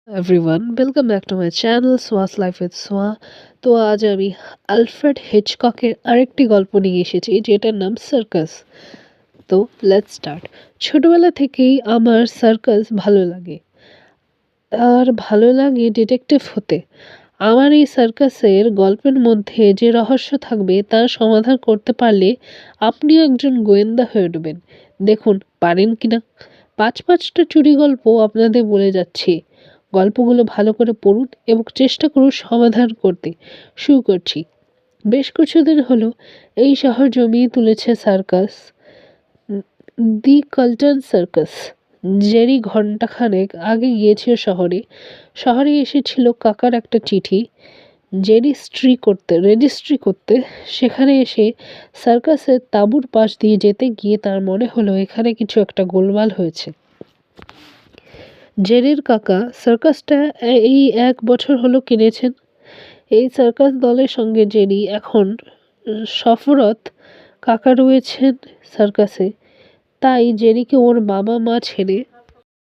Everyone welcome back to my channel Soya's life with Soya. তো আজ আমি আলফ্রেড হিচককের আরেকটি গল্প নিয়ে এসেছি যেটার নাম সার্কাস। তো লেটস স্টার্ট। ছোটবেলা থেকেই আমার সার্কাস ভালো লাগে, আর ভালো লাগে ডিটেকটিভ হতে। আমার এই সার্কাসের গল্পের মধ্যে যে রহস্য থাকবে তার সমাধান করতে পারলে আপনিও একজন গোয়েন্দা হয়ে উঠবেন। দেখুন পারেন কিনা। পাঁচটা চুরি গল্প আপনাদের বলে যাচ্ছি। গল্পগুলো ভালো করে পড়ুন এবং চেষ্টা করুন সমাধান করতে। শুরু করছি। বেশ কিছুদিন হলো এই শহর জমিয়ে তুলেছে সার্কাস, দি কালটন সার্কাস। জেরি ঘন্টাখানেক আগে গিয়েছিল শহরে। শহরে এসেছিল কাকার একটা চিঠি রেজিস্ট্রি করতে। সেখানে এসে সার্কাসের তাঁবুর পাশ দিয়ে যেতে গিয়ে তার মনে হলো এখানে কিছু একটা গোলমাল হয়েছে। জেরির কাকা সার্কাসটা এই 1 বছর হলো কিনেছেন। এই সার্কাস দলের সঙ্গে জেরি এখন সফরত। কাকা রয়েছেন সার্কাসে, তাই জেরিকে ওর বাবা মা ছেড়ে